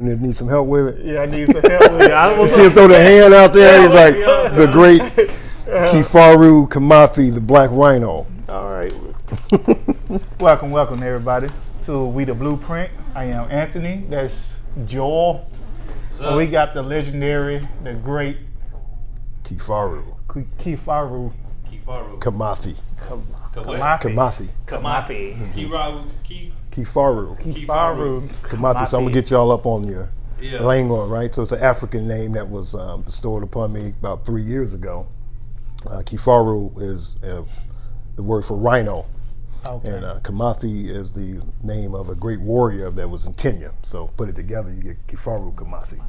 Need some help with it? Yeah, I need some help with it. You see him throw the hand out there? He's like the great Kifaru Kamathi, the Black Rhino. All right. Welcome everybody to We the Blueprint. I am Anthony. That's Joel. So we got the legendary, the great Kifaru Kifaru Kamathi. Kamathi. Kifaru Kamathi. So I'm gonna get y'all up on your lingo, right? So it's an African name that was bestowed upon me about 3 years ago. Kifaru is the word for rhino. Okay. And Kamathi is the name of a great warrior that was in Kenya. So put it together, you get Kifaru Kamathi,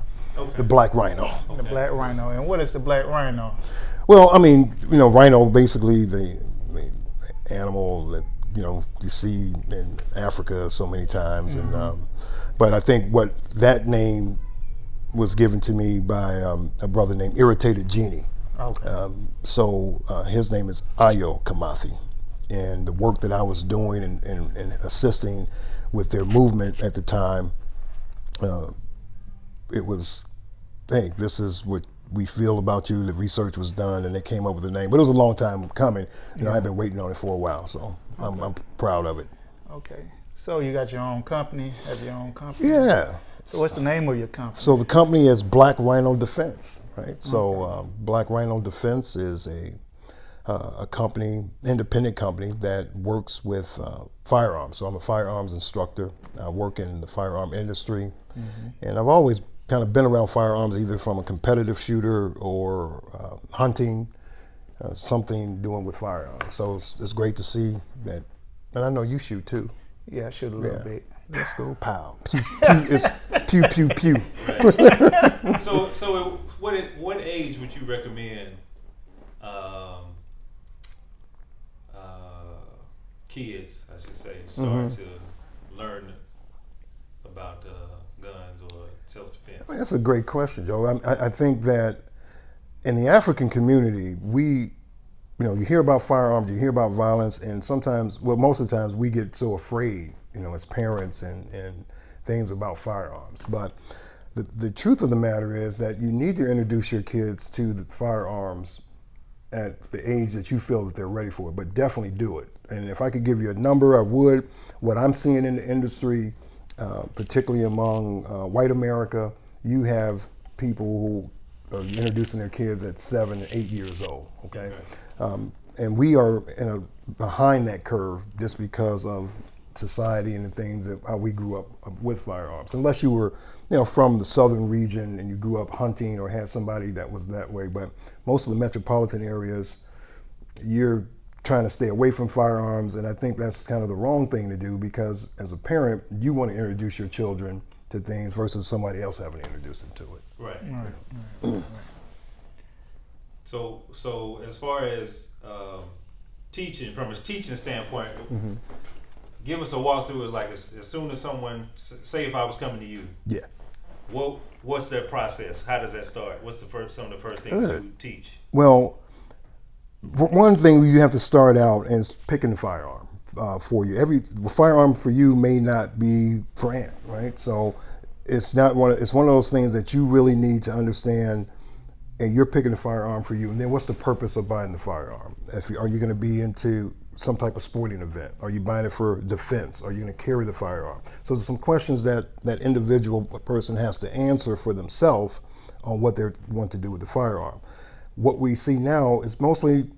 the Black Rhino. Okay. The Black Rhino. And what is the Black Rhino? Well, I mean, rhino, basically the animal that you see in Africa so many times. Mm-hmm. And but I think what that name was given to me by a brother named Irritated Genie. Okay. So his name is Ayo Kamathi. And the work that I was doing and assisting with their movement at the time, it was, hey, this is what we feel about you. The research was done and they came up with the name. But it was a long time coming. I've been waiting on it for a while, so okay. I'm proud of it. Okay. So you got your own company, have your own company? Yeah. So what's the name of your company? So the company is Black Rhino Defense, right? So Black Rhino Defense is a company, independent company that works with firearms. So I'm a firearms instructor. I work in the firearm industry, and I've always kind of been around firearms, either from a competitive shooter or hunting, something doing with firearms. So it's great to see that, and I know you shoot too. Yeah, I shoot a little bit. Let's go, pow. Pew, pew, it's pew, pew, pew. Right. So what age would you recommend kids, I should say, start to learn about guns or self-defense? I mean, that's a great question, Joe. I think that in the African community, you hear about firearms, you hear about violence, and sometimes, well, most of the times we get so afraid, as parents and things about firearms. But the truth of the matter is that you need to introduce your kids to the firearms at the age that you feel that they're ready for it, but definitely do it. And if I could give you a number, I would. What I'm seeing in the industry, particularly among white America, you have people who are introducing their kids at 7 and 8 years old, okay? And we are behind that curve just because of society and the things that how we grew up with firearms. Unless you were, from the southern region and you grew up hunting or had somebody that was that way. But most of the metropolitan areas, you're trying to stay away from firearms, and I think that's kind of the wrong thing to do, because as a parent, you want to introduce your children to things versus somebody else having to introduce them to it. Right. So as far as teaching, from a teaching standpoint, give us a walkthrough. Is like as soon as someone, say if I was coming to you, what's their process? How does that start? What's some of the first things you teach? Well, one thing you have to start out is picking the firearm for you. Every firearm for you may not be for Ant, right? So it's one of those things that you really need to understand. And you're picking the firearm for you. And then what's the purpose of buying the firearm? Are you going to be into some type of sporting event? Are you buying it for defense? Are you going to carry the firearm? So there's some questions that individual person has to answer for themselves on what they want to do with the firearm. What we see now is mostly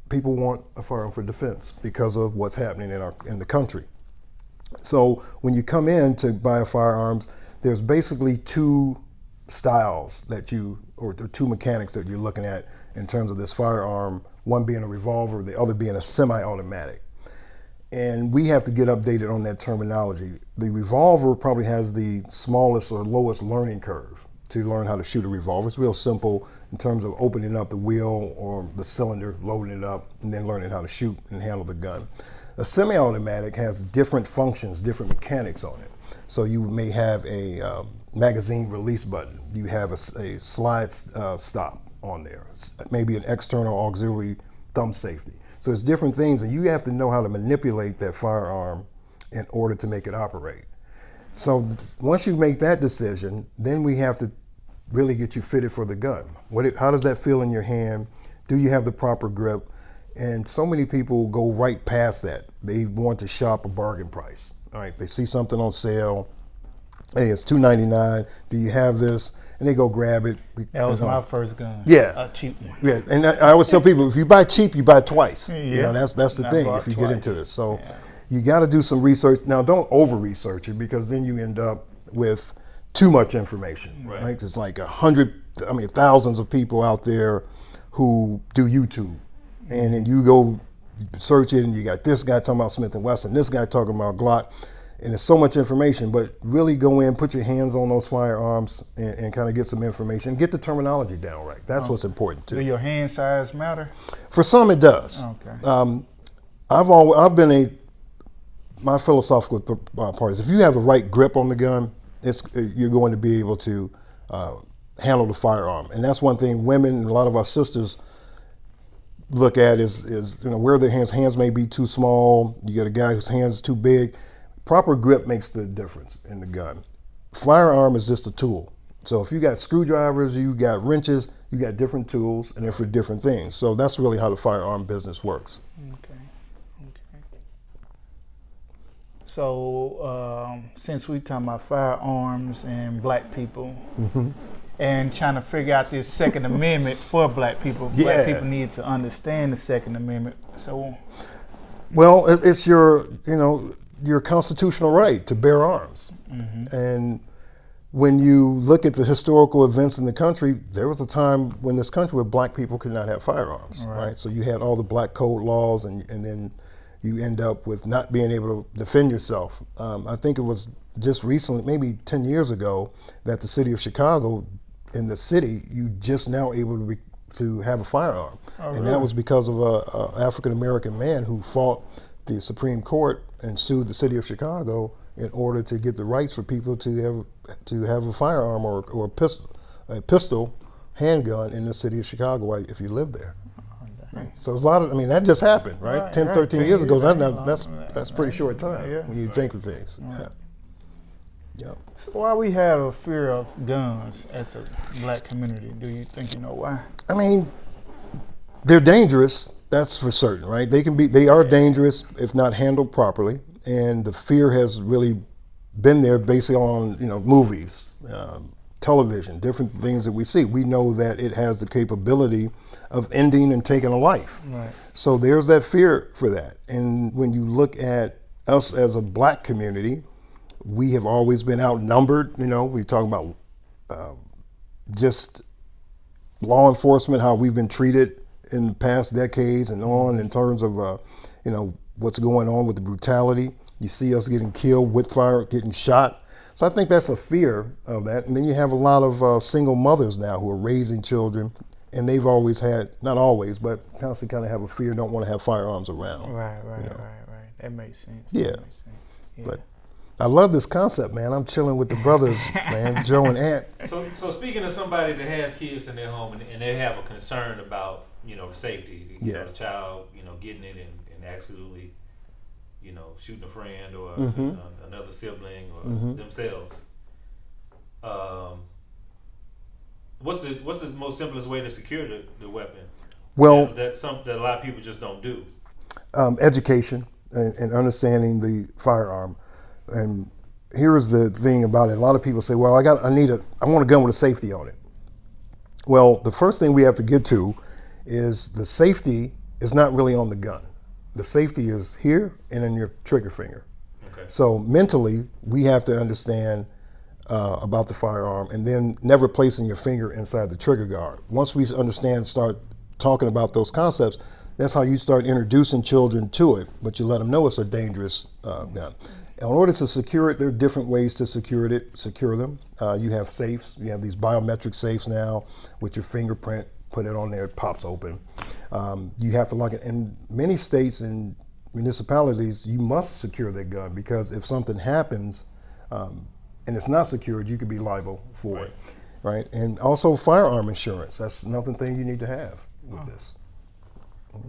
people want a firearm for defense because of what's happening in the country. So when you come in to buy firearms, there's basically two styles or two mechanics that you're looking at in terms of this firearm, one being a revolver, the other being a semi-automatic. And we have to get updated on that terminology. The revolver probably has the smallest or lowest learning curve to learn how to shoot a revolver. It's real simple in terms of opening up the wheel or the cylinder, loading it up, and then learning how to shoot and handle the gun. A semi-automatic has different functions, different mechanics on it. So you may have a magazine release button. You have a slide stop on there. Maybe an external auxiliary thumb safety. So it's different things, and you have to know how to manipulate that firearm in order to make it operate. So once you make that decision, then we have to really get you fitted for the gun. How does that feel in your hand? Do you have the proper grip? And so many people go right past that. They want to shop a bargain price. All right, they see something on sale. Hey, it's $2.99. Do you have this? And they go grab it. That was my first gun. Yeah. A cheap one. Yeah, and I always tell people, if you buy cheap, you buy twice. You know, that's the I thing bought if you get twice. into this. So Yeah. you got to do some research. Now, don't over-research it, because then you end up with too much information. Right? It's like thousands of people out there who do YouTube, and then you go search it, and you got this guy talking about Smith & Wesson, this guy talking about Glock, and there's so much information. But really go in, put your hands on those firearms, and kind of get some information, get the terminology down right. That's what's important too. Do your hand size matter? For some, it does. Okay. I've been my philosophical part is, if you have the right grip on the gun, you're going to be able to handle the firearm. And that's one thing women and a lot of our sisters look at is where their hands may be too small. You got a guy whose hands too big. Proper grip makes the difference in the gun. Firearm is just a tool. So if you got screwdrivers, you got wrenches, you got different tools, and they're for different things. So that's really how the firearm business works. Okay. So since we talking about firearms and black people, and trying to figure out this Second Amendment for black people, black people need to understand the Second Amendment. So, well, it's your constitutional right to bear arms. And when you look at the historical events in the country, there was a time when this country where black people could not have firearms, right? So you had all the black code laws, and then you end up with not being able to defend yourself. I think it was just recently, maybe 10 years ago, that the city of Chicago, in the city, you just now able to have a firearm. And that was because of a African-American man who fought the Supreme Court and sued the city of Chicago in order to get the rights for people to have a firearm or a pistol, handgun in the city of Chicago if you live there. Right. So it's a lot of, that just happened, right? 10, 13 years ago. That's pretty short time when you think of things. Yeah. So why we have a fear of guns as a black community? Do you think you know why? They're dangerous. That's for certain, right? They are dangerous if not handled properly, and the fear has really been there based on movies, television, different things that we see. We know that it has the capability of ending and taking a life. Right. So there's that fear for that. And when you look at us as a black community, we have always been outnumbered. We talk about just law enforcement, how we've been treated in the past decades and on, in terms of what's going on with the brutality. You see us getting killed with fire, getting shot. So I think that's a fear of that. And then you have a lot of single mothers now who are raising children, and they've always had, not always, but constantly kind of have a fear, don't want to have firearms around. Right. That makes sense. Yeah. But I love this concept, man. I'm chilling with the brothers, man, Joe and Ant. So speaking of somebody that has kids in their home and they have a concern about, safety, the child, getting it and absolutely, shooting a friend or another sibling or themselves. What's the most simplest way to secure the weapon? Well, that a lot of people just don't do. Education and understanding the firearm. And here's the thing about it. A lot of people say, well, I want a gun with a safety on it. Well, the first thing we have to get to is the safety is not really on the gun. The safety is here and in your trigger finger. Okay. So mentally, we have to understand about the firearm, and then never placing your finger inside the trigger guard. Once we start talking about those concepts, that's how you start introducing children to it, but you let them know it's a dangerous gun. In order to secure it, there are different ways to secure them. You have safes. You have these biometric safes now with your fingerprint. Put it on there, it pops open. You have to lock it. In many states and municipalities, you must secure that gun, because if something happens and it's not secured, you could be liable for it, right? And also firearm insurance. That's another thing you need to have with this.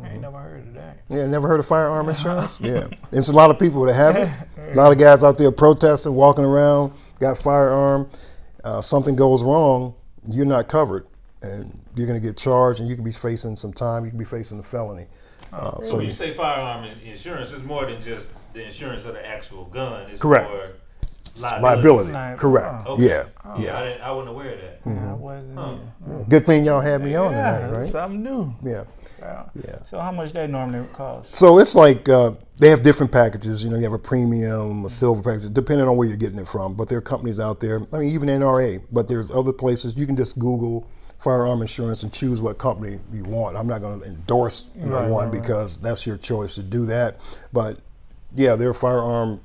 I ain't never heard of that. Yeah, never heard of firearm insurance? Yeah. There's a lot of people that have it. A lot of guys out there protesting, walking around, got firearm. Something goes wrong, you're not covered. And you're going to get charged, and you can be facing some time. You can be facing a felony. So when you say firearm insurance, it's more than just the insurance of the actual gun. It's Correct. more Liability. Correct. Okay. Yeah. Yeah, I wasn't aware of that. I wasn't either. Good thing y'all had me on tonight, right? Something new. Yeah. Yeah. So how much that normally cost? So it's like they have different packages. You know, you have a premium, a silver package, depending on where you're getting it from. But there are companies out there. I mean, even NRA. But there's other places you can just Google firearm insurance and choose what company you want. I'm not going to endorse one because that's your choice to do that. But yeah, they're firearm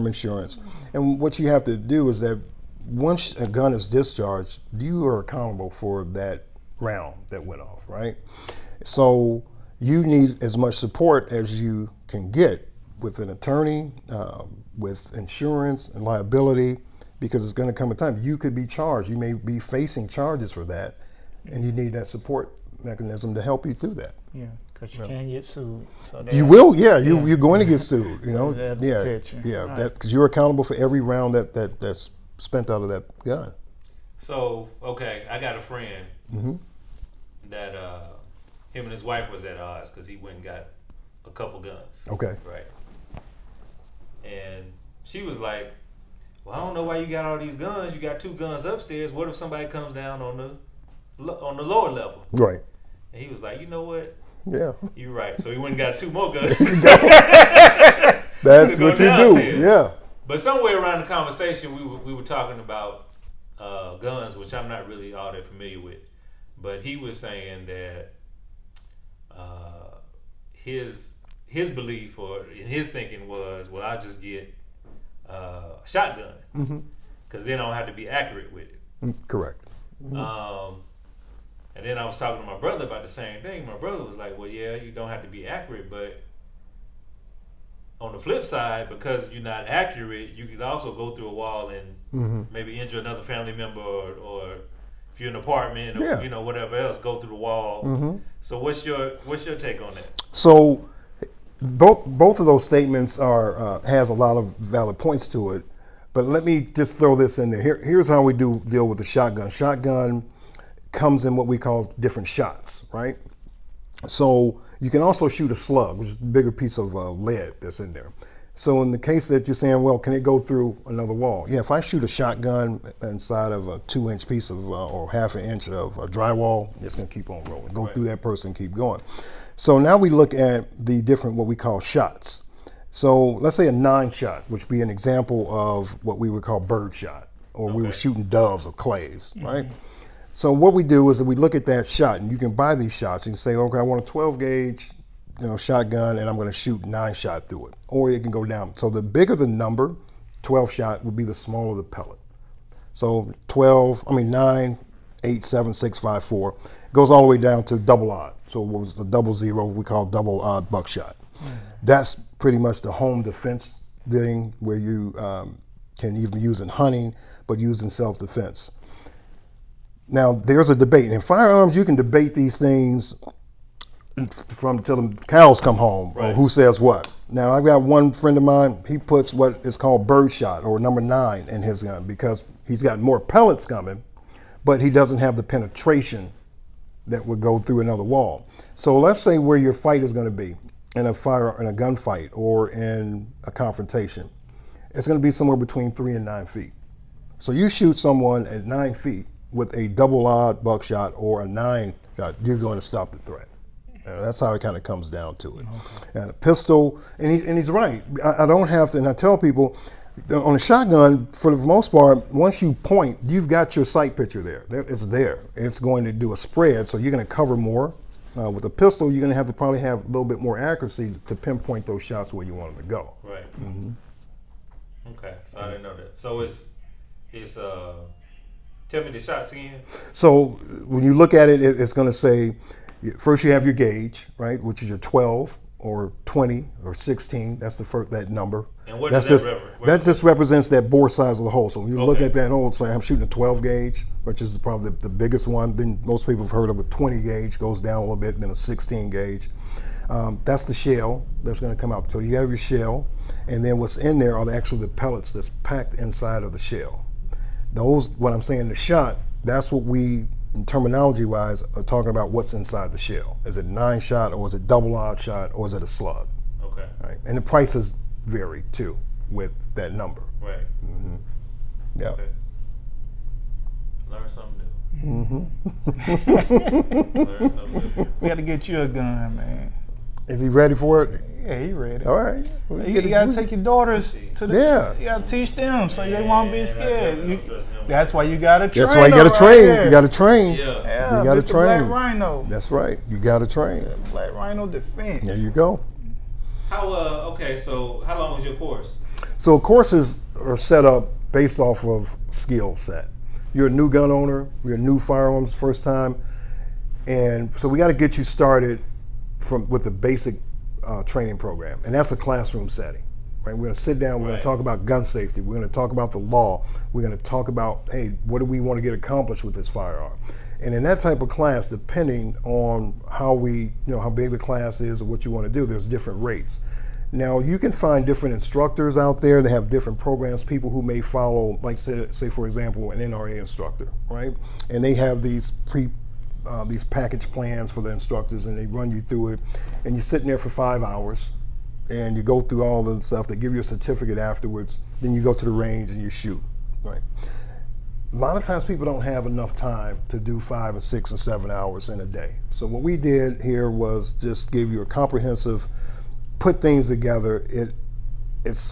insurance. And what you have to do is that once a gun is discharged, you are accountable for that round that went off, right? So you need as much support as you can get with an attorney, with insurance and liability, because it's going to come a time you could be charged. You may be facing charges for that, and you need that support mechanism to help you through that. Yeah, because you can get sued. So You will, yeah. You're going to get sued. You know, So they'll yeah, protect you. yeah. Right. That because you're accountable for every round that's spent out of that gun. So, okay, I got a friend that him and his wife was at odds because he went and got a couple guns. Okay. Right. And she was like, well, I don't know why you got all these guns. You got 2 guns upstairs. What if somebody comes down on the lower level? Right. And he was like, you know what? Yeah. You're right. So he went and got 2 more guns. That's Go what you do. downstairs. Yeah. But somewhere around the conversation, we were talking about guns, which I'm not really all that familiar with. But he was saying that his belief or in his thinking was, well, I'll just get a shotgun because then I don't have to be accurate with it. Correct. And then I was talking to my brother about the same thing. My brother was like, well, yeah, you don't have to be accurate, but on the flip side, because you're not accurate, you could also go through a wall and maybe injure another family member, or if you're in an apartment, or, you know, whatever else, go through the wall. So what's your take on that? So both of those statements are has a lot of valid points to it. But let me just throw this in there. Here's how we deal with the shotgun. Shotgun comes in what we call different shots, right? So you can also shoot a slug, which is a bigger piece of lead that's in there. So in the case that you're saying, well, can it go through another wall? Yeah, if I shoot a shotgun inside of a 2-inch piece of or half an inch of drywall, it's going to keep on rolling. Go through that person, keep going. So now we look at the different what we call shots. So let's say a 9-shot, which would be an example of what we would call bird shot, or we were shooting doves or clays, right? So what we do is that we look at that shot, and you can buy these shots. You can say, okay, I want a 12 gauge, shotgun, and I'm going to shoot 9-shot through it. Or it can go down. So the bigger the number, 12 shot would be the smaller the pellet. So 9, 8, 7, 6, 5, 4 goes all the way down to double odd. So what was the double zero? We call double odd buckshot. That's pretty much the home defense thing where you can even use in hunting, but use in self-defense. Now, there's a debate. In firearms, you can debate these things from till the cows come home, or who says what. Now, I've got one friend of mine, he puts what is called bird shot, or number 9 in his gun, because he's got more pellets coming, but he doesn't have the penetration that would go through another wall. So let's say where your fight is going to be in a gunfight or in a confrontation. It's going to be somewhere between 3 and 9 feet. So you shoot someone at 9 feet with a double odd buckshot or a 9 shot, you're going to stop the threat. That's how it kind of comes down to it. And a pistol, and he's right. I don't have to, and I tell people, on a shotgun, for the most part, once you point, you've got your sight picture there. It's there. It's going to do a spread, so you're going to cover more. With a pistol, you're going to have to probably have a little bit more accuracy to pinpoint those shots where you want them to go. Right. Okay, so I didn't know that. So it's tell me the shots again. So when you look at it, it's going to say, first you have your gauge, right, which is your 12 or 20 or 16. That's the first, that number. And what That's does just that that just represents that bore size of the hole. So when you look Okay. at that hole, say I'm shooting a 12 gauge, which is probably the biggest one. Then most people have heard of a 20 gauge, goes down a little bit, then a 16 gauge. That's the shell that's going to come out. So you have your shell, and then what's in there are actually the pellets that's packed inside of the shell. Those, what I'm saying, the shot, that's what we, in terminology wise, are talking about what's inside the shell. Is it 9-shot, or is it double odd shot, or is it a slug? Okay. Right? And the prices vary too with that number. Right. Yeah. Okay. Learn something new. Mm-hmm. Learn something new. We got to get you a gun, man. Is he ready for it? Yeah, he ready. All right. You got to take your daughters to the. Yeah. You got to teach them so they won't be Man, I scared. definitely don't trust them. That's why you got to train. That's why you got to them train. right You got to train. Yeah. Yeah, You gotta Mr. train. Black Rhino. That's right. You got to train. Black Rhino Defense. There you go. How okay, so how long was your course? So courses are set up based off of skill set. You're a new gun owner, you're a new firearms first time, and so we got to get you started with the basic training program, and that's a classroom setting. Right? We're going to sit down. We're going Right. to talk about gun safety. We're going to talk about the law. We're going to talk about, hey, what do we want to get accomplished with this firearm? And in that type of class, depending on how how big the class is or what you want to do, there's different rates. Now, you can find different instructors out there that have different programs, people who may follow, like say for example, an NRA instructor, right? And they have these package plans for the instructors, and they run you through it, and you're sitting there for 5 hours, and you go through all the stuff. They give you a certificate afterwards. Then you go to the range and you shoot, right? A lot of times people don't have enough time to do 5 or 6 or 7 hours in a day. So what we did here was just give you a comprehensive, put things together. It's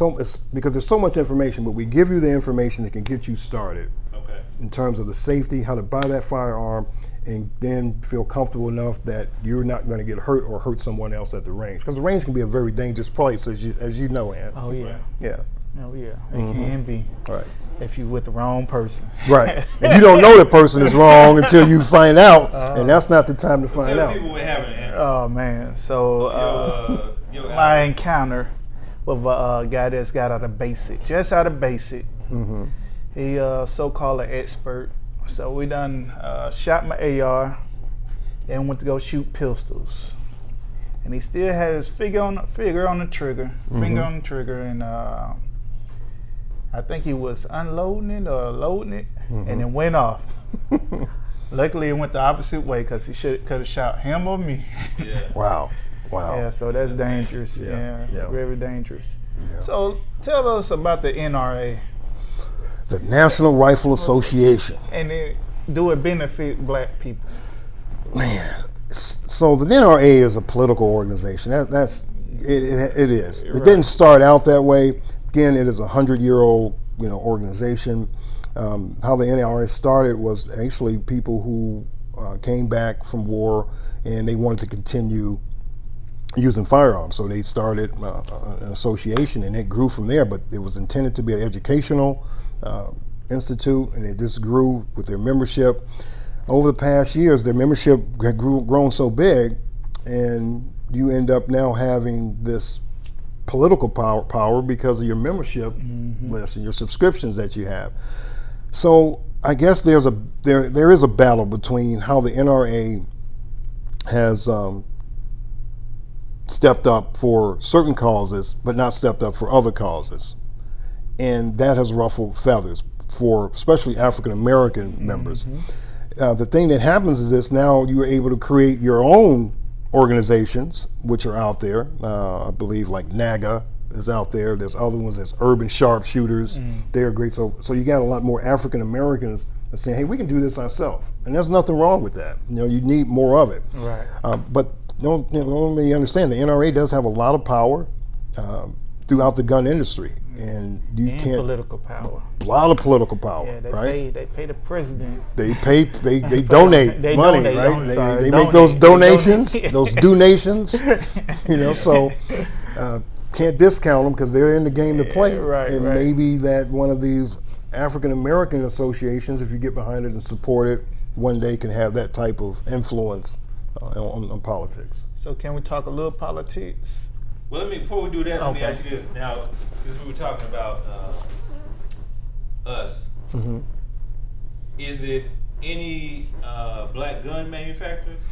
because there's so much information, but we give you the information that can get you started Okay. in terms of the safety, how to buy that firearm, and then feel comfortable enough that you're not going to get hurt or hurt someone else at the range. Because the range can be a very dangerous place, as you know, Ant. Oh yeah. Yeah. Oh yeah. It can be Right. if you with the wrong person. Right. And you don't know the person is wrong until you find out, and that's not the time to find Tell out. people what happened. Andrew. Oh man. So Your my encounter with a guy that's got out of basic, just out of basic. Mm-hmm. He so-called an expert. So we done shot my AR and went to go shoot pistols. And he still had his finger on the trigger, and I think he was unloading it or loading it, and it went off. Luckily, it went the opposite way because he could have shot him or me. Yeah. Wow. Yeah, so that's dangerous. Yeah, Yeah, yeah. very dangerous. Yeah. So tell us about the NRA, The National Rifle Association. and do it benefit black people? Man, so the NRA is a political organization. It is. It Right. didn't start out that way. Again, it is a 100-year-old organization. How the NRA started was actually people who came back from war and they wanted to continue using firearms. So they started an association, and it grew from there. But it was intended to be an educational institute, and it just grew with their membership. Over the past years, their membership had grown so big, and you end up now having this political power because of your membership list and your subscriptions that you have. So I guess there is a battle between how the NRA has stepped up for certain causes, but not stepped up for other causes, and that has ruffled feathers for especially African American members. The thing that happens is this: now you're able to create your own organizations, which are out there. I believe like NAGA is out there. There's other ones. There's Urban Sharpshooters. They're great. So you got a lot more African Americans that saying, "Hey, we can do this ourselves," and there's nothing wrong with that. You need more of it. Right. But don't you understand? The NRA does have a lot of power throughout the gun industry, and you And can't. political power. A lot of political power, Yeah, right? They pay the president. They donate They money, donate, right? I'm They sorry, make those donate. donations, those donations, so can't discount them because they're in the game to play. Right, and right. maybe that one of these African American associations, if you get behind it and support it, one day can have that type of influence on politics. So can we talk a little politics? Well, before we do that, let me Okay. ask you this. Now, since we were talking about us, Mm-hmm. is it any black gun manufacturers?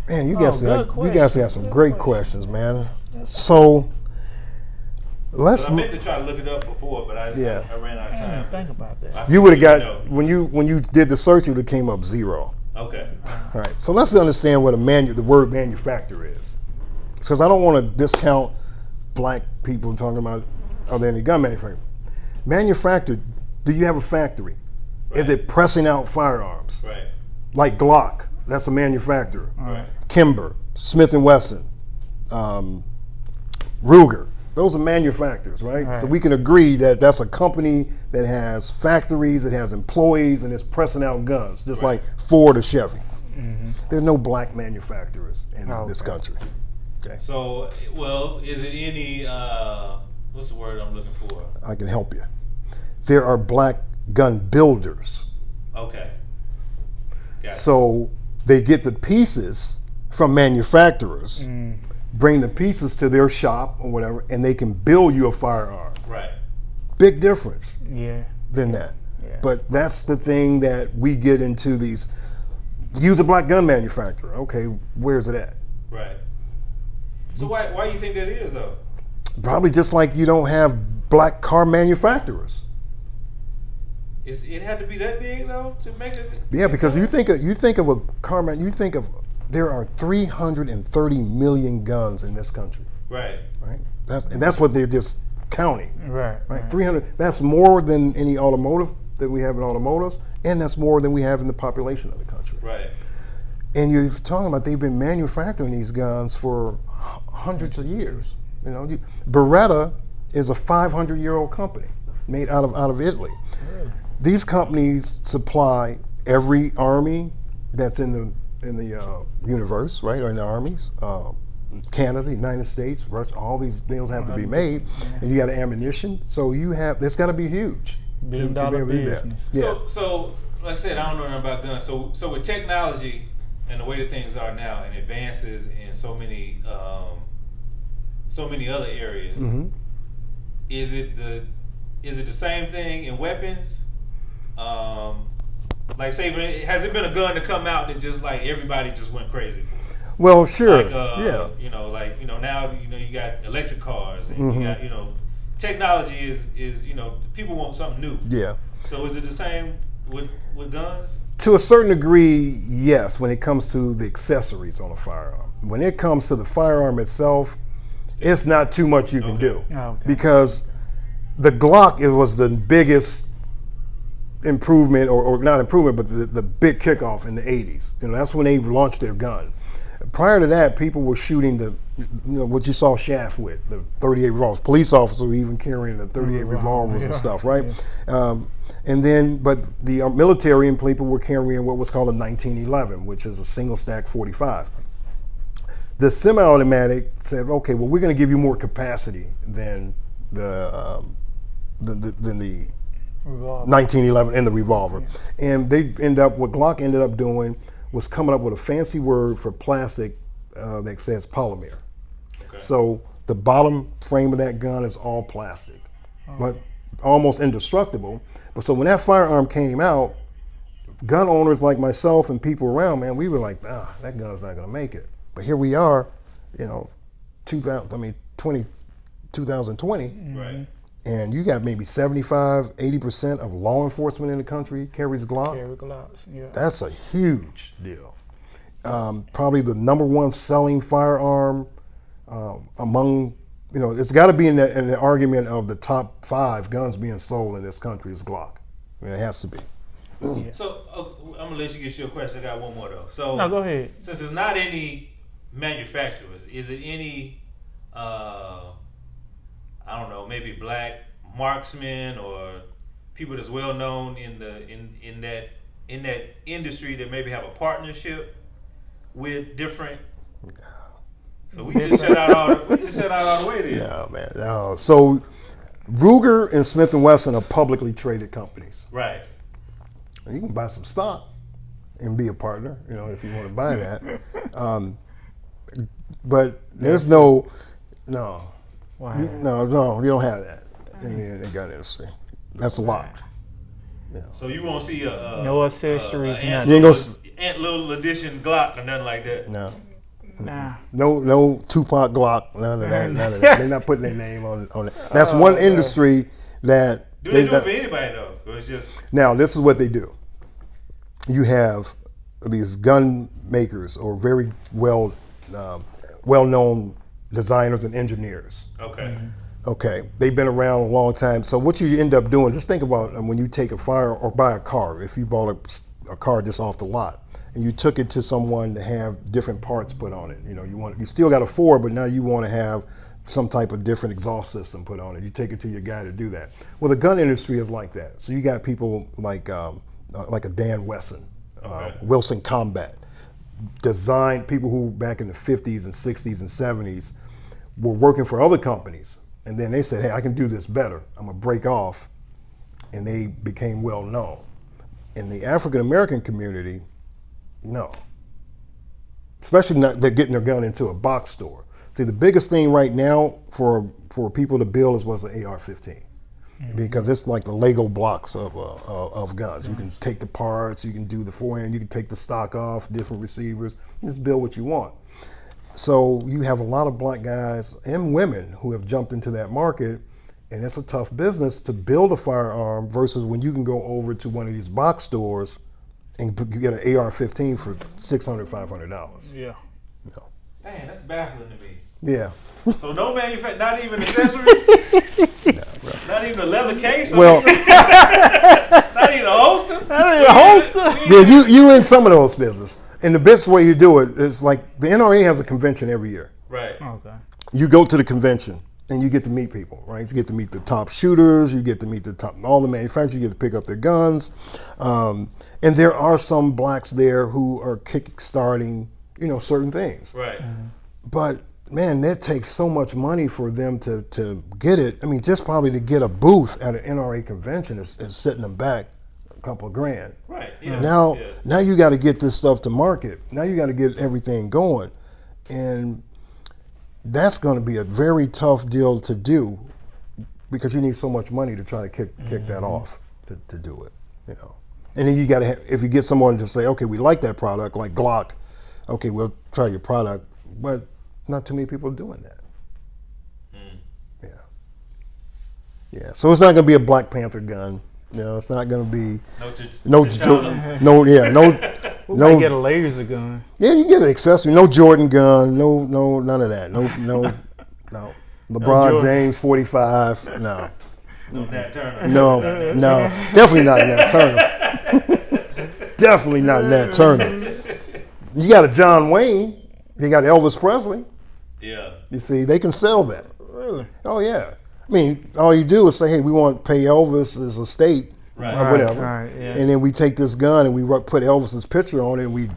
Man, you Oh, guys, good you guys question. got some Good great question. questions, man. So let's. But I meant to try to look it up before, but I Yeah. ran out of I didn't time. even think about that. I You would have figured got you'd when you did the search, it would have came up 0. know. Okay. All right. So let's understand what the word manufacturer is, because I don't want to discount black people talking about are there any gun manufacturer. Manufactured. Do you have a factory? Is Right. it pressing out firearms? Right. Like Glock, that's a manufacturer. Right. Kimber, Smith and Wesson, Ruger. Those are manufacturers, right? Right. So we can agree that that's a company that has factories, that has employees, and is pressing out guns, just Right. like Ford or Chevy. There are no black manufacturers in this Okay. country. Okay, So, well, is it any? What's the word I'm looking for? I can help you. There are black gun builders. Okay. Gotcha. So they get the pieces from manufacturers, bring the pieces to their shop or whatever, and they can build you a firearm. Right. Big difference Yeah. than that. Yeah. But that's the thing that we get into these. Use a black gun manufacturer. Okay, where's it at? Right. So why do you think that is though? Probably just like you don't have black car manufacturers. It had to be that big though to make it. Yeah, because you think of a car man, you think of there are 330 million guns in this country, Right. right? That's what they're just counting, Right. right? 300. That's more than any automotive that we have in automotives, and that's more than we have in the population of the country. Right. And you're talking about they've been manufacturing these guns for hundreds of years. You know, Beretta is a 500-year-old company made out of Italy. Really? These companies supply every army that's in the universe, right, or in the armies. Canada, United States, Russia, all these deals have to be made, and you got ammunition. So you have it's got to be huge. $1 billion to be able to do that. business. Yeah. So like I said, I don't know nothing about guns. So with technology and the way that things are now, and advances in so many other areas, hmm is it the same thing in weapons? Like say, has it been a gun to come out that just like everybody just went crazy for? Well, sure. Like, Yeah. Now you got electric cars and Mhm. you got technology is people want something new. Yeah. So is it the same with guns? To a certain degree, yes, when it comes to the accessories on a firearm. When it comes to the firearm itself, it's not too much you can Okay. do. Oh, okay. Because the Glock was the biggest improvement, or not improvement, but the big kickoff in the 80s. That's when they launched their gun. Prior to that, people were shooting what you saw Shaft with, the 38 revolvers. Police officers were even carrying the 38 revolvers and Yeah. stuff, right? And then, but the military and people were carrying what was called a 1911, which is a single stack 45. The semi-automatic said, okay, well, we're going to give you more capacity than the Revolver. 1911 and the revolver. And what Glock ended up doing was coming up with a fancy word for plastic that says polymer. Okay. So the bottom frame of that gun is all plastic, but almost indestructible. But so when that firearm came out, gun owners like myself and people around, man, we were like, that gun's not gonna make it. But here we are, 2020, Right. and you got maybe 75, 80% of law enforcement in the country carries Glock. Carry Glocks. Yeah. That's a huge deal. Probably the number one selling firearm among, it's got to be in the argument of the top 5 guns being sold in this country is Glock. I mean, it has to be. So I'm gonna let you get your question. I got one more though. So No, go ahead. since it's not any manufacturers, is it any I don't know, maybe black marksmen or people that's well known in that industry that maybe have a partnership with different? So we just set out all the way there. No, man. No. So Ruger and Smith & Wesson are publicly traded companies. Right. You can buy some stock and be a partner, if you want to buy that. But there's no. Wow. No, you don't have that in the gun industry. That's a lot. So you won't see a No accessories, Aunt nothing. You ain't gonna Little- Aunt Little Edition Glock or nothing like that. No. Nah. No Tupac Glock, none of that. They're not putting their name on it. That's one industry that Do they do it for anybody though? Or it's just now this is what they do. You have these gun makers or very well-known designers and engineers. okay. Okay, they've been around a long time. So what you end up doing, just think about when you take a fire or buy a car. If you bought a car just off the lot and you took it to someone to have different parts put on it, you still got a Ford, but now you want to have some type of different exhaust system put on it. You take it to your guy to do that. Well, the gun industry is like that. So you got people like a Dan Wesson, Wilson Combat, people who back in the 50s and 60s and 70s were working for other companies. And then they said, hey, I can do this better. I'm going to break off. And they became well known. In the African American community, no. Especially not they're getting their gun into a box store. See, the biggest thing right now for people to build was the AR-15. Because it's like the Lego blocks of guns. You can take the parts, you can do the forend, you can take the stock off, different receivers, you just build what you want. So you have a lot of black guys and women who have jumped into that market, and it's a tough business to build a firearm versus when you can go over to one of these box stores and get an AR-15 for $600, $500. Yeah. Man, that's baffling to me. Yeah. So no manufacturer, not even accessories, not even a leather case. Well, not even a holster. That ain't a holster. yeah, you in some of those business. And the best way you do it is like the NRA has a convention every year. Right. Okay. You go to the convention and you get to meet people, right? You get to meet the top shooters, you get to meet all the manufacturers, you get to pick up their guns. And there are some blacks there who are kick-starting, certain things. Right. But man, that takes so much money for them to get it. I mean, just probably to get a booth at an NRA convention is setting them back a couple of grand. Right. Yeah. Now you got to get this stuff to market. Now you got to get everything going. And that's going to be a very tough deal to do because you need so much money to try to kick that off to do it, And then you got to if you get someone to say, okay, we like that product, like Glock, okay, we'll try your product, but not too many people are doing that. Yeah. So it's not going to be a Black Panther gun. It's not going to be no. We might get a laser gun. Yeah, you get an accessory. No Jordan gun. No, none of that. No. LeBron James 45. No. No Nat Turner. No, definitely not Nat Turner. Definitely not Nat Turner. You got a John Wayne. You got Elvis Presley. Yeah. You see, they can sell that. Really? Oh yeah. I mean, all you do is say, hey, we want to pay Elvis his estate, or whatever, Right, yeah. and then we take this gun and we put Elvis's picture on it and we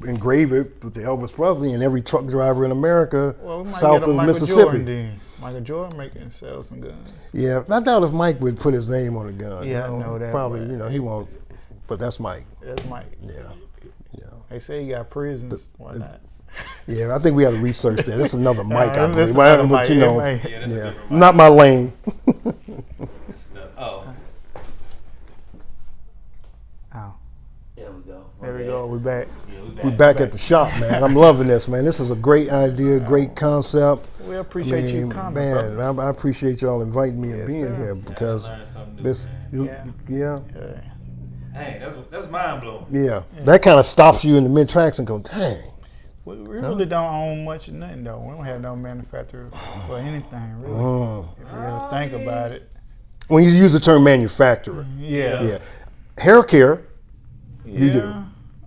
engrave it with the Elvis Presley and every truck driver in America Well, we might south get a of Michael Mississippi. Jordan then. Michael Jordan making sell some guns. Yeah, I doubt if Mike would put his name on a gun. Yeah, I know that, Probably, but- he won't. But that's Mike. That's Mike. Yeah. They say he got prisons. Why not? Yeah, I think we got to research that. It's another Mike, I It's believe. another But Mike. you know, It might- Yeah, that's a yeah, different Mike. not my lane. Oh. Oh, There we go. there we go. We back. Yeah, We're back at the shop, man. I'm loving this, man. This is a great idea, great concept. We appreciate you coming, man. brother. I appreciate y'all inviting me and Yes, being sir. here because learned something new, this, man. yeah, Hey, that's mind blowing. yeah, that kind of stops you in the mid tracks and go, dang. We really don't own much of nothing though. We don't have no manufacturer for anything really. Oh. If you really think about it. When you use the term manufacturer, Yeah. yeah, hair care, you Yeah. do.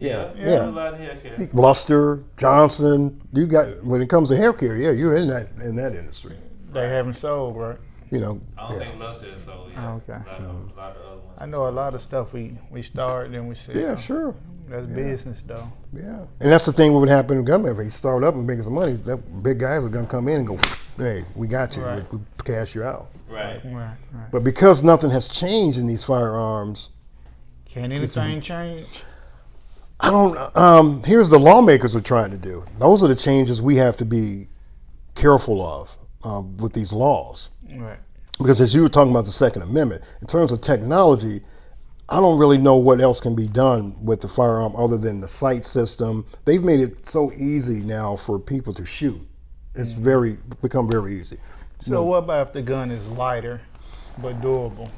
Yeah. Yeah. A lot of hair care. Luster, Johnson, you got when it comes to hair care, yeah, you're in that industry. They haven't sold, right? You know, I don't yeah. think Luster is so. Yeah. Oh, okay. A lot of other ones. I know a lot of stuff we start and we sell. Yeah, sure. That's business though. Yeah, and that's the thing what would happen in gunman. If he start up and making some money, that big guys are gonna come in and go, hey, we got you, Right. we cash you out. Right. Right. But because nothing has changed in these firearms, Can anything change? I don't. Here's the lawmakers are trying to do. Those are the changes we have to be careful of. with these laws. Right. Because as you were talking about the Second Amendment, in terms of technology, I don't really know what else can be done with the firearm other than the sight system. They've made it so easy now for people to shoot. It's become very easy. So what about if the gun is lighter but durable?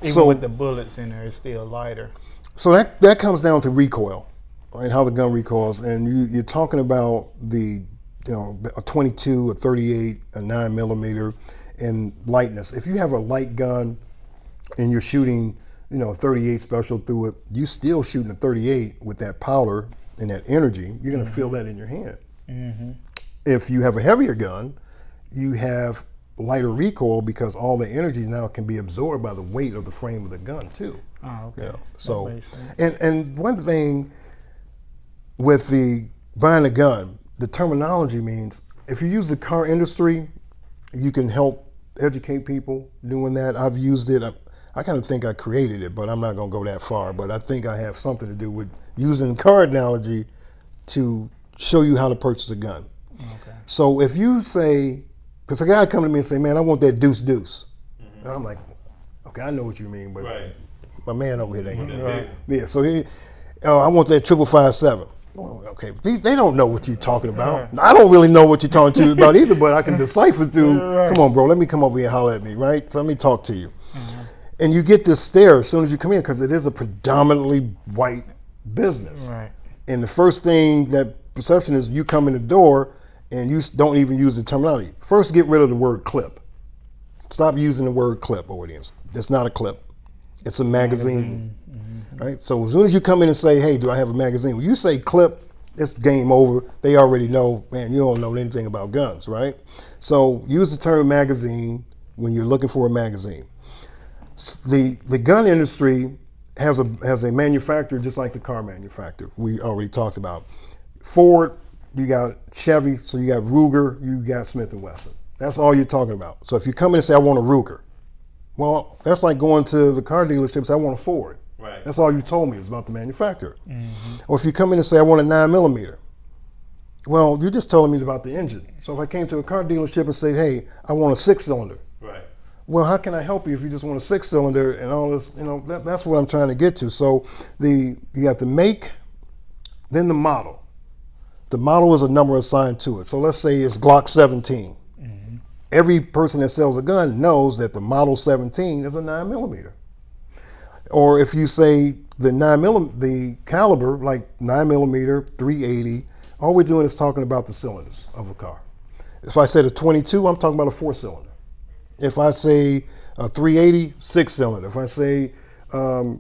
Even So- with the bullets in there, it's still lighter. So that comes down to recoil, right? How the gun recoils, and you're talking about a 22, a 38, a 9mm, and lightness. If you have a light gun and you're shooting, 38 special through it, you still shooting a 38 with that powder and that energy. You're going to feel that in your hand. Mm-hmm. If you have a heavier gun, you have lighter recoil because all the energy now can be absorbed by the weight of the frame of the gun too. Oh, okay. So, That makes sense. and one thing with the buying a gun, the terminology means if you use the car industry, you can help educate people doing that. I've used it. I kind of think I created it, but I'm not going to go that far. But I think I have something to do with using car analogy to show you how to purchase a gun. Okay. So if you say, because a guy come to me and say, man, I want that deuce. And I'm like, okay, I know what you mean, but Right. my man over here ain't gonna. Right. Yeah, so I want that 557. Well, okay, they don't know what you're talking about. I don't really know what you're talking to about either, but I can decipher through. Right. Come on, bro, let me come over here and holler at me, right? So let me talk to you. And you get this stare as soon as you come in because it is a predominantly white business. Right. And the first thing that perception is you come in the door and you don't even use the terminology. First, get rid of the word clip. Stop using the word clip, audience. It's not a clip. It's a magazine. Right? So as soon as you come in and say, hey, do I have a magazine? When you say clip, it's game over. They already know, man, you don't know anything about guns, right? So use the term magazine when you're looking for a magazine. The gun industry has a manufacturer just like the car manufacturer we already talked about. Ford, you got Chevy, so you got Ruger, you got Smith & Wesson. That's all you're talking about. So if you come in and say, I want a Ruger, well, that's like going to the car dealership and say, I want a Ford. Right. That's all you told me is about the manufacturer. Or if you come in and say, I want a 9mm, well, you're just telling me about the engine. So if I came to a car dealership and said, hey, I want a 6-cylinder, Right. well, how can I help you if you just want a 6-cylinder and all this? That's what I'm trying to get to. So you got the make, then the model. The model is a number assigned to it. So let's say it's Glock 17. Every person that sells a gun knows that the model 17 is a 9mm. Or if you say the caliber, like 9mm, 380, all we're doing is talking about the cylinders of a car. If I said a 22, I'm talking about a 4-cylinder. If I say a 380, 6-cylinder. If I say, a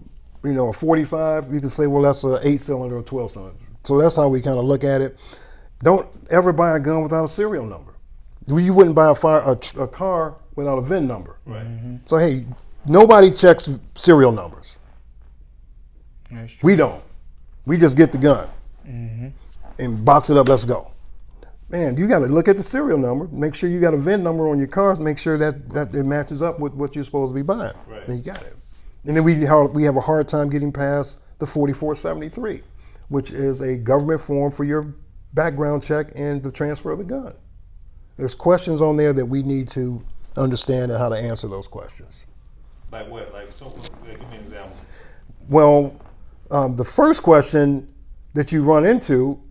45, you can say, well, that's an 8-cylinder or 12-cylinder. So that's how we kind of look at it. Don't ever buy a gun without a serial number. You wouldn't buy a car without a VIN number. Right. So, hey, nobody checks serial numbers. That's true. We don't. We just get the gun and box it up, let's go. Man, you got to look at the serial number, make sure you got a VIN number on your cars, make sure that it matches up with what you're supposed to be buying. Right. Then you got it. And then we have a hard time getting past the 4473, which is a government form for your background check and the transfer of the gun. There's questions on there that we need to understand and how to answer those questions. Like what? Give me an example. Well, the first question that you run into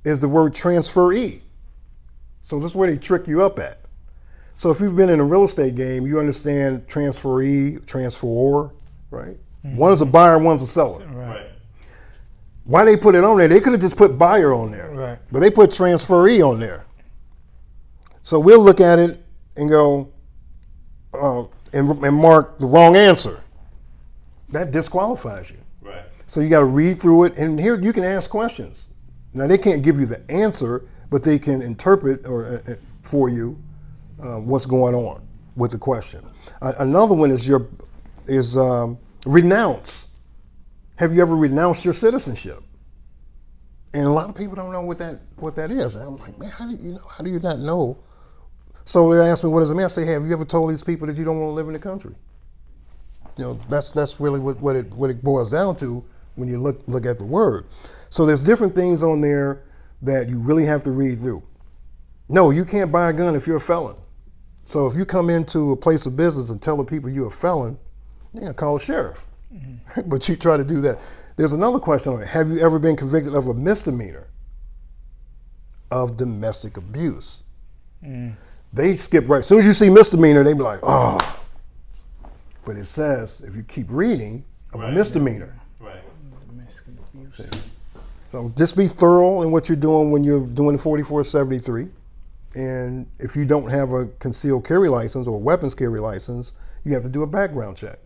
is the word transferee. So this is where they trick you up at. So if you've been in a real estate game, you understand transferee, transferor, right? One is a buyer, one's a seller. Right. Why they put it on there? They could have just put buyer on there, Right. but they put transferee on there. So we'll look at it and go and mark the wrong answer. That disqualifies you. Right. So you got to read through it, and here you can ask questions. Now they can't give you the answer, but they can interpret for you what's going on with the question. Another one is renounce. Have you ever renounced your citizenship? And a lot of people don't know what that is. And I'm like, man, how do you not know? So they ask me, what does it mean? I say, hey, have you ever told these people that you don't want to live in the country? That's really what it boils down to when you look at the word. So there's different things on there that you really have to read through. No, you can't buy a gun if you're a felon. So if you come into a place of business and tell the people you're a felon, you're gonna call the sheriff. But you try to do that. There's another question on it. Have you ever been convicted of a misdemeanor of domestic abuse? They skip right. As soon as you see misdemeanor, they be like, oh. But it says, if you keep reading, of a misdemeanor. Right. Domestic abuse. So just be thorough in what you're doing when you're doing the 4473. And if you don't have a concealed carry license or a weapons carry license, you have to do a background check.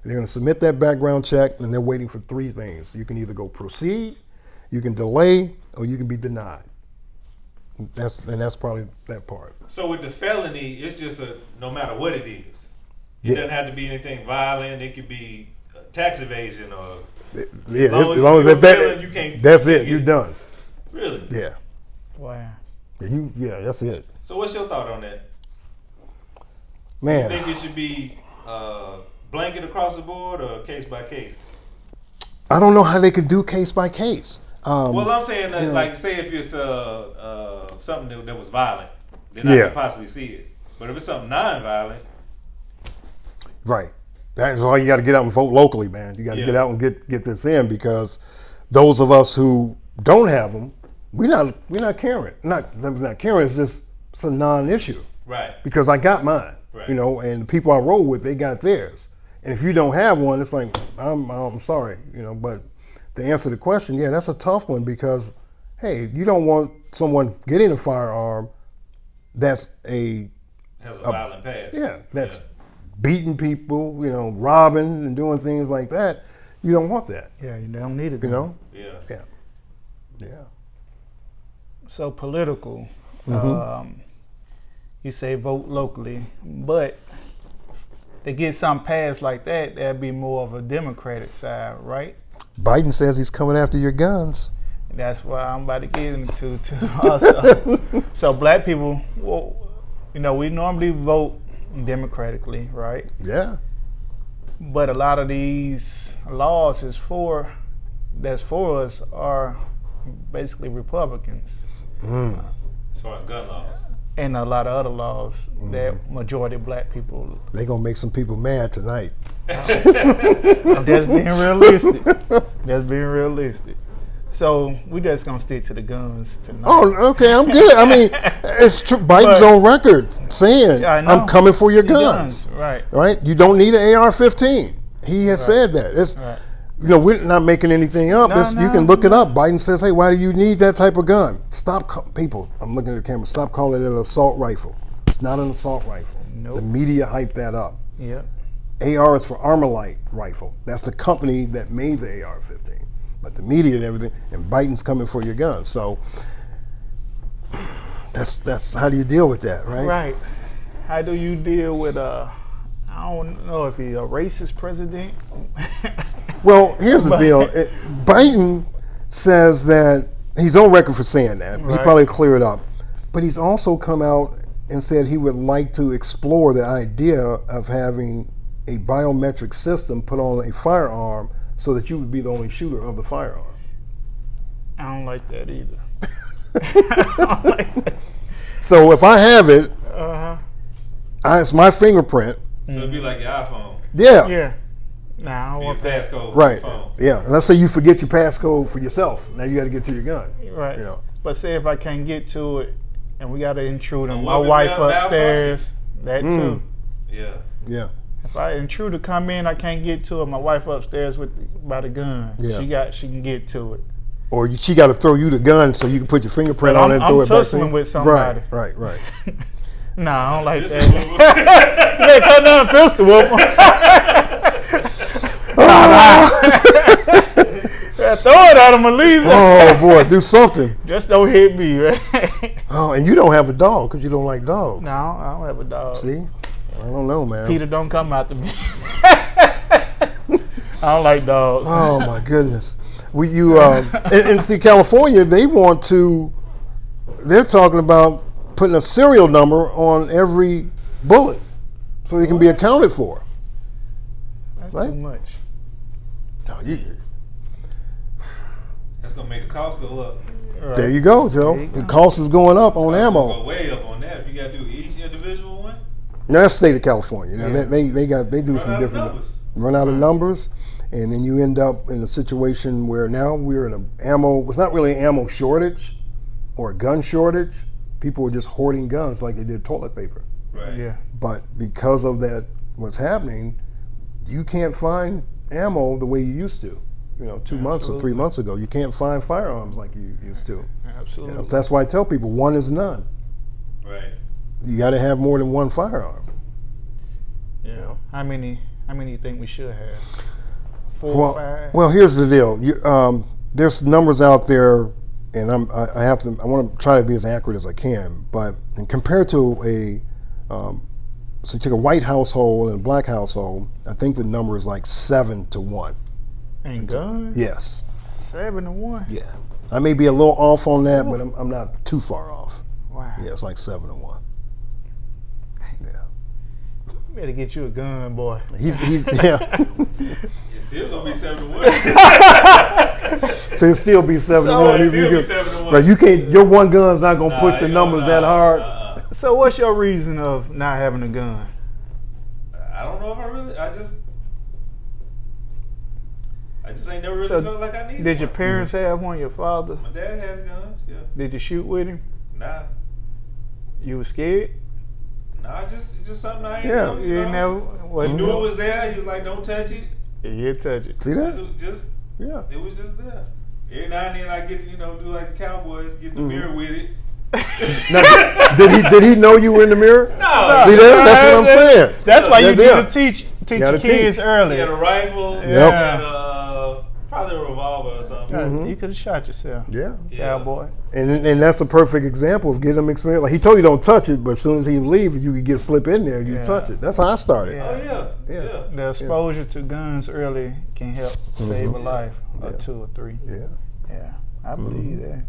They're going to submit that background check, and they're waiting for three things. You can either go proceed, you can delay, or you can be denied. That's probably that part. So with the felony, it's just no matter what it is. It doesn't have to be anything violent. It could be tax evasion or. Yeah, as long as that, you can't. That's it. You're done. Really? Yeah. Wow. Yeah, that's it. So what's your thought on that? Man, You think it should be blanket across the board or case by case? I don't know how they could do case by case. Well, I'm saying that, like, say if it's something that was violent, then I could possibly see it. But if it's something non-violent, right. That's all you got to get out and vote locally, man. You got to get out and get this in, because those of us who don't have them, we're not caring. Not caring. It's a non-issue. right? Because I got mine, Right. and the people I roll with, they got theirs. And if you don't have one, it's like, I'm sorry, But to answer the question, yeah, that's a tough one, because, hey, you don't want someone getting a firearm that's Has a violent past. that's beating people, robbing and doing things like that. You don't want that, Yeah, you don't need it. Yeah. Yeah. So political. You say vote locally, but to get something passed like that, that'd be more of a Democratic side, right? Biden says he's coming after your guns. That's what I'm about to get into also. So black people, well, we normally vote democratically, right? Yeah. But a lot of these laws that's for us are basically Republicans. As far as gun laws. And a lot of other laws that majority of black people. They're going to make some people mad tonight. That's being realistic. That's being realistic. So we just gonna stick to the guns tonight. Oh, okay, I'm good. I mean, it's Biden's on record saying, I'm coming for your guns. Right? You don't need an AR-15. He has said that. It's, we're not making anything up. You can look it up. Biden says, hey, why do you need that type of gun? People, I'm looking at the camera, stop calling it an assault rifle. It's not an assault rifle. Nope. The media hyped that up. Yep. AR is for Armalite rifle. That's the company that made the AR-15. But the media and everything, and Biden's coming for your guns. So that's how do you deal with that, right? Right. How do you deal with I don't know if he's a racist president. Well, here's the deal. Biden says that he's on record for saying that. He probably clear it up. But he's also come out and said he would like to explore the idea of having a biometric system put on a firearm so that you would be the only shooter of the firearm. I don't like that either. I don't like that. So if I have it, it's my fingerprint. So it'd be like your iPhone. Yeah. Yeah. Nah, I don't want that. Passcode. Right. Phone. Yeah. And let's say you forget your passcode for yourself. Now you got to get to your gun. Right. But say if I can't get to it, and we got to intrude on my what would wife be a upstairs, that too. Yeah. Yeah. If I intruder come in, I can't get to it. My wife upstairs by the gun. Yeah. She can get to it. Or she got to throw you the gun so you can put your fingerprint on it and throw it back. I'm tussling with somebody. Right. Nah, I don't like that. Yeah, cut down a pistol whoop. Yeah, throw it at him and leave it. Oh boy, do something. Just don't hit me, right? Oh, and you don't have a dog because you don't like dogs. No, I don't have a dog. See? I don't know, man. Peter, don't come after me. I don't like dogs. Oh my goodness. And see, California, they're talking about putting a serial number on every bullet so it can be accounted for. That's right? too much. Oh, That's gonna make the cost go up. Right. there you go, Joe. The cost is going up on Go ammo. way up on that. If you gotta do each individual one. Now, that's state of California. Now, Yeah. they do some out of different numbers. run out of numbers, and then you end up in a situation where now we're in an ammo. It's not really an ammo shortage or a gun shortage. People are just hoarding guns like they did toilet paper. Right. Yeah. But because of that, what's happening, you can't find ammo the way you used to. 2 months or 3 Absolutely. months ago, you can't find firearms like you used to. Absolutely. That's why I tell people one is none. Right. You got to have more than one firearm. Yeah. How many you think we should have? 4 Well, or 5? well, here's the deal. There's numbers out there, and I want to try to be as accurate as I can. But compared to so you take a white household and a black household, I think the number is like 7 to 1. And guns? Yes. 7 to 1? Yeah. I may be a little off on that, but I'm not too far off. Wow. Yeah, it's like 7 to 1. Yeah. You better get you a gun, boy. He's yeah. It's still gonna be 7 to 1. So it'll still be 7 to So 1. it'll If you still be get- 7 to 1. Like you can't. Your one gun's not gonna push the Nah, numbers nah, that hard. So what's your reason of not having a gun? I don't know if I just ain't never really So, felt like I needed Did your one. parents have one? Your father? My dad had guns, yeah. Did you shoot with him? Nah. You was scared? Nah, just something I ain't Yeah. know. You never. He What? knew it was there. He was like, don't touch it. You touch it. See that? Just Yeah. it was just there. Every now and then I get, do like the Cowboys, get in the mirror with it. Now, did he know you were in the mirror? No. See that? That's what I'm saying. That's why you Yeah. need to teach Gotta your kids teach. early. He had a rifle. Yep. He had probably a revolver or something. Mhm. You could have shot yourself, Yeah. cowboy. And that's a perfect example of getting them experience. Like he told you don't touch it, but as soon as he leave, you could slip in there, you Yeah. touch it. That's how I started. Yeah. Oh yeah. Yeah. Yeah. The exposure to guns early can help save a life, or Yeah. 2 or 3. Yeah. Yeah, I believe that.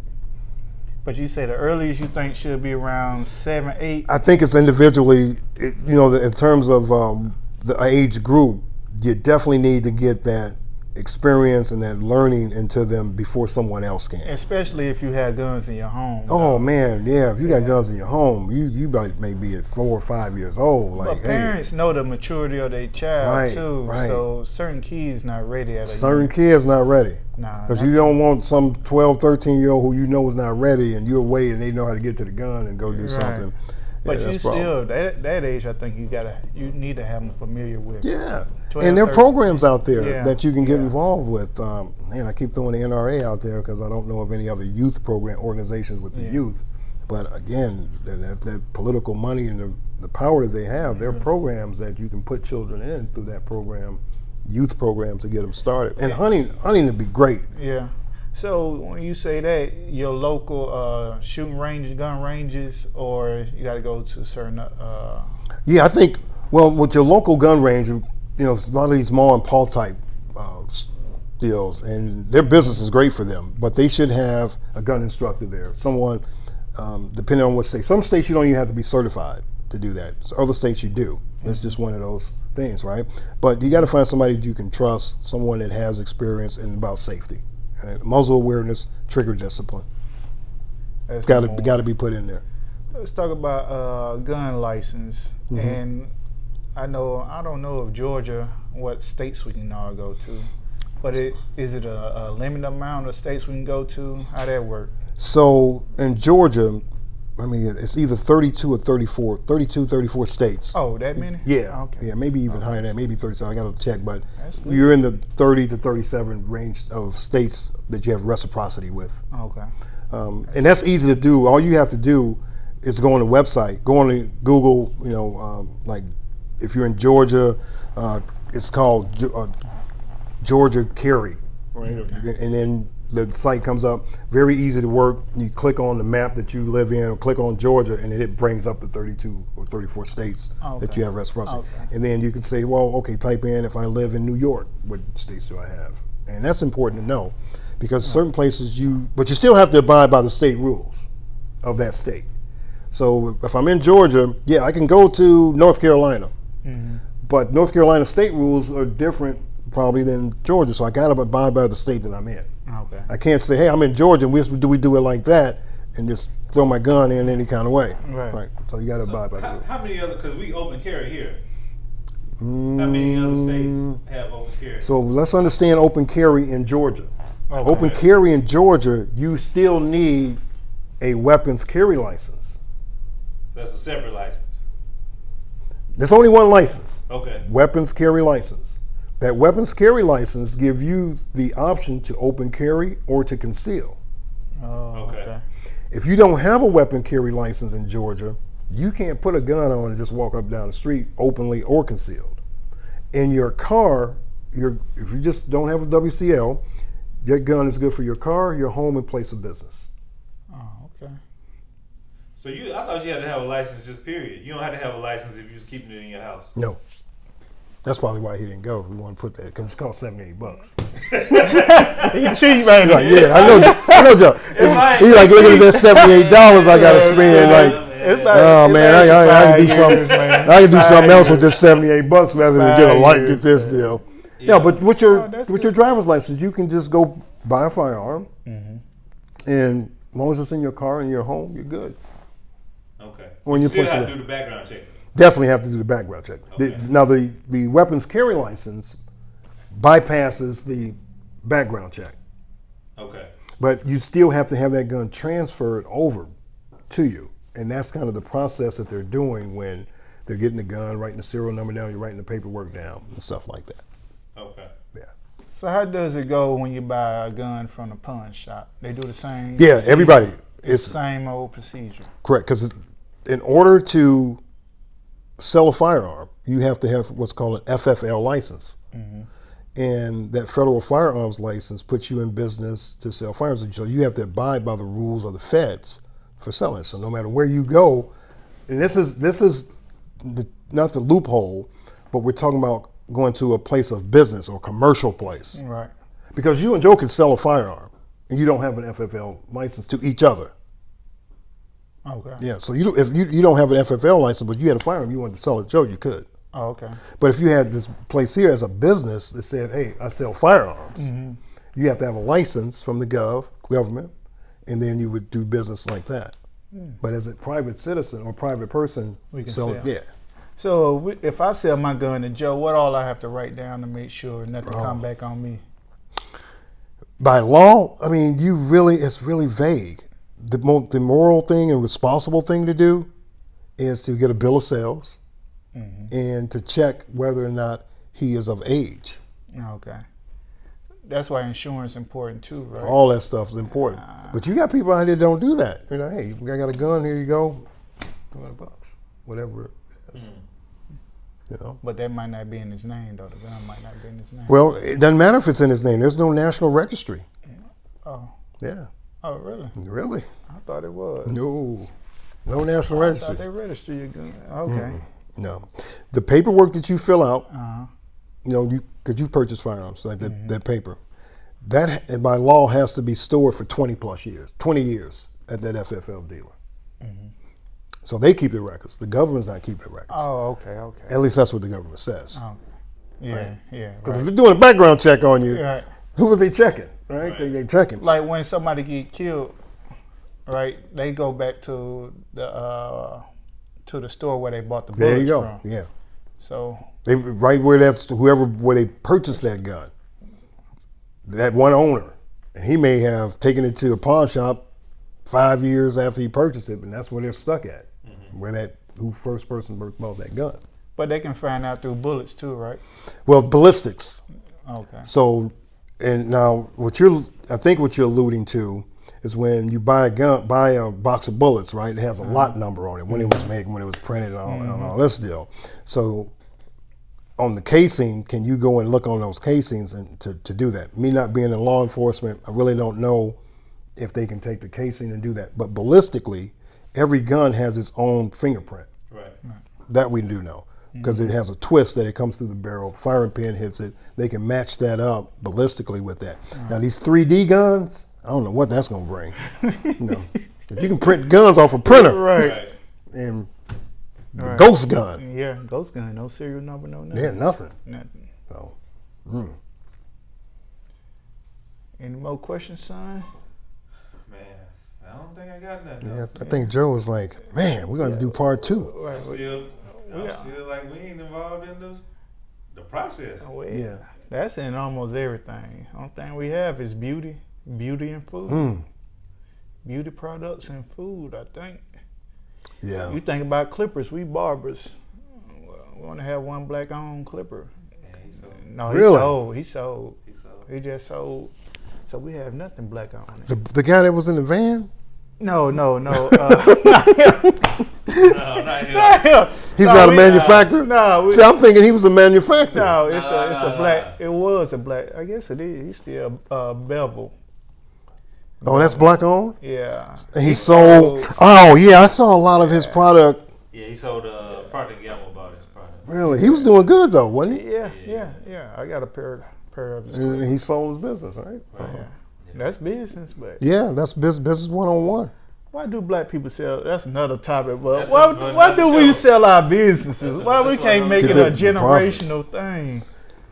But you say the earliest you think should be around 7, 8. I think it's individually, in terms of the age group, you definitely need to get that experience and that learning into them before someone else can. Especially if you have guns in your home. Oh man, yeah. If you got Yeah. guns in your home, you may be at 4 or 5 years old. Like, But parents know the maturity of their child Right, too. right. So certain kids not ready at a certain kids not ready. Nah, Because you don't want some 12, 13-year-old who you know is not ready, and you're away, and they know how to get to the gun and go do Right. something. But Yeah, you that's a problem. still that age, I think you need to have them familiar with. Yeah, 12, and there are 13. programs out there Yeah, that you can get yeah. involved with. Man, I keep throwing the NRA out there because I don't know of any other youth program organizations with the Yeah. youth. But again, that political money and the power that they have, there are programs that you can put children in through that program, youth programs to get them started. And hunting would be great. Yeah. So when you say that, your local shooting ranges, gun ranges, or you got to go to certain. Yeah, I think, well, with your local gun range, it's a lot of these mall and paw type deals, and their business is great for them, but they should have a gun instructor there. Someone, depending on what state. Some states you don't even have to be certified to do that. So other states you do. It's just one of those things, right? But you got to find somebody that you can trust, someone that has experience in about safety. And muzzle awareness, trigger discipline. That's Got number to one. be put in there. Let's talk about gun license. Mhm. And I don't know of Georgia what states we can all go to, but is it a limited amount of states we can go to? How that work? So in Georgia, I mean, it's either 32 or 34, 32, 34 states. Oh, that many? Yeah, Okay. yeah, maybe even higher than that, maybe 37. I got to check, but That's good. you're in the 30 to 37 range of states that you have reciprocity with. Okay. And that's easy to do. All you have to do is go on the website, go on to Google, like if you're in Georgia, it's called Georgia Carry, right? And then the site comes up, very easy to work. You click on the map that you live in or click on Georgia, and it brings up the 32 or 34 states that Okay. you have reciprocity. Okay. And then you can say, well, okay, type in if I live in New York, what states do I have? And that's important to know because certain places but you still have to abide by the state rules of that state. So if I'm in Georgia, yeah, I can go to North Carolina, Mhm. but North Carolina state rules are different probably than Georgia. So I got to abide by the state that I'm in. Okay. I can't say, hey, I'm in Georgia, and we do it like that, and just throw my gun in any kind of way. Right. So you got to abide by the rules. How many other? Because we open carry here. How many other states have open carry? So let's understand open carry in Georgia. Okay. Open carry in Georgia, you still need a weapons carry license. That's a separate license. There's only one license, Okay. weapons carry license. That weapons carry license gives you the option to open carry or to conceal. Oh, Okay. okay. If you don't have a weapon carry license in Georgia, you can't put a gun on and just walk up down the street openly or concealed. In your car, if you just don't have a WCL, that gun is good for your car, your home, and place of business. Oh, okay. So I thought you had to have a license just period. You don't have to have a license if you're just keeping it in your house. No. That's probably why he didn't go. He wanted to put that because it's cost $78. He cheap, man. Like, yeah, I know, Joe. He's like, look at this $78 I got to spend. Like, oh man, I can do something. I can do something else with this $78 rather than get this deal. Yeah, but with your driver's license, you can just go buy a firearm, and as long as it's in your car and your home, you're good. Okay. When you you still push have it to do the background check. Definitely have to do the background check. Okay. Now the weapons carry license bypasses the background check, Okay. but you still have to have that gun transferred over to you, and that's kind of the process that they're doing when they're getting the gun, writing the serial number down, you're writing the paperwork down, and stuff like that. Okay. Yeah. So how does it go when you buy a gun from a pawn shop? They do the same. Yeah, everybody. It's Same old procedure. correct because in order to sell a firearm, you have to have what's called an FFL license. And that federal firearms license puts you in business to sell firearms. So you have to abide by the rules of the feds for selling. So no matter where you go, and this is not the loophole, but we're talking about going to a place of business or commercial place. Right. Because you and Joe can sell a firearm and you don't have an FFL license to each other. Okay. Yeah, so if you don't have an FFL license, but you had a firearm you wanted to sell it to Joe, you could. Oh, okay. But if you had this place here as a business that said, hey, I sell firearms, you have to have a license from the government, and then you would do business like that. But as a private citizen or private person, We can sell. sell. Yeah. So if I sell my gun to Joe, what all I have to write down to make sure nothing come back on me? By law, I mean, it's really vague. The moral thing and responsible thing to do is to get a bill of sales and to check whether or not he is of age. Okay. That's why insurance is important too, right? All that stuff is important. But you got people out there that don't do that. You know, hey, I got a gun, here you go, $200, whatever it is. You know? But that might not be in his name, though. The gun might not be in his name. Well, it doesn't matter if it's in his name. There's no national registry. Oh. Yeah. Oh, really? Really? I thought it was. No national I registry. thought they register your gun. Okay. No. The paperwork that you fill out, Uh-huh. you know, because you purchase firearms, like that paper, that by law has to be stored for 20 years at that FFL dealer. So they keep the records. The government's not keeping the records. Oh, okay. At least that's what the government says. Oh, yeah, yeah. Because if Right. they're doing a background check on you, Right. who are they checking? Right? They checking. Like when somebody get killed, right? They go back to the store where they bought the bullets There you go. from. Yeah. So They right where they purchased that gun. That one owner, and he may have taken it to a pawn shop 5 years after he purchased it, and that's where they're stuck at. Who first person bought that gun. but they can find out through bullets too, right? Well, ballistics. Okay. So, and now I think what you're alluding to is when you buy a box of bullets, right? It has a lot number on it, when it was made, when it was printed, and all this deal. So, on the casing, can you go and look on those casings and to do that? Me not being in law enforcement, I really don't know if they can take the casing and do that. But ballistically, every gun has its own fingerprint. Right. That we do know. Because it has a twist that it comes through the barrel, firing pin hits it. They can match that up ballistically with that. Now these 3D guns, I don't know what that's going to bring. You can print guns off a printer, Right. and the Right. ghost gun, Yeah, ghost gun, no serial number, no nothing. yeah, nothing. Nothing. So, Any more questions, son? Man, I don't think I ain't got nothing. Yeah, else. I think Joe was like, man, we're going to do part 2. Right, I'm still like we ain't involved in the process. Yeah. That's in almost everything. Only thing we have is beauty and food. Mm. Beauty products and food, I think. Yeah. You think about clippers, we barbers. We want to have one black-owned clipper. Yeah, he sold. No, he Really? sold. He sold. He sold. He just sold. So we have nothing black on it. The guy that was in the van? No. No, not him. He's not a manufacturer? No, See, I'm thinking he was a manufacturer. no, it's No, a black. It was a black. I guess it is. He's still Bevel. Oh, that's black owned? Yeah. And he sold. Oh, yeah, I saw a lot of his product. Yeah, he sold Procter & Gamble about his product. Really? He was doing good, though, wasn't he? Yeah. I got a pair of his. And he sold his business, right? Yeah. That's business, but Yeah, that's business 101. why do black people sell? That's another topic. But That's why another do we show. sell our businesses? Why we that's can't what make I'm it a saying. generational thing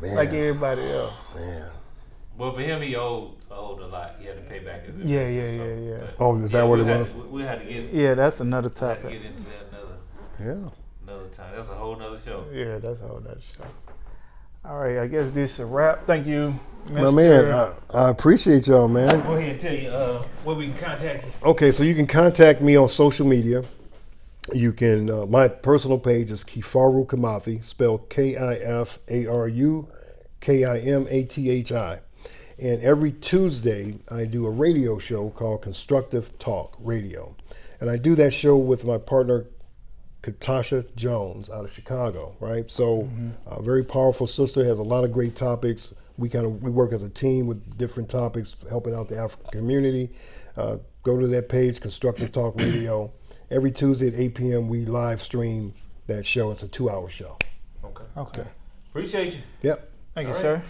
Man, like everybody else? man. Well, for him, he owed a lot. He had to pay back his Yeah. business, so, but Oh, is that what it we had was? to- We had to get Yeah, that's another had to topic. get into that Yeah. another time. That's a whole nother show. Yeah, that's a whole nother show. All right, I guess this is a wrap. Thank you, My Mr. man, I appreciate y'all, man. Go ahead and tell you where we can contact you. Okay, so you can contact me on social media. You can, my personal page is Kifaru Kimathi, spelled Kifaru Kimathi. And every Tuesday, I do a radio show called Constructive Talk Radio. And I do that show with my partner, Katasha Jones, out of Chicago, right? So, a very powerful sister, has a lot of great topics. We work as a team with different topics, helping out the African community. Go to that page, Constructive Talk Radio. Every Tuesday at 8 p.m., we live stream that show. It's a 2-hour show. Okay. Okay. Appreciate you. Yep. Thank you, All right. sir.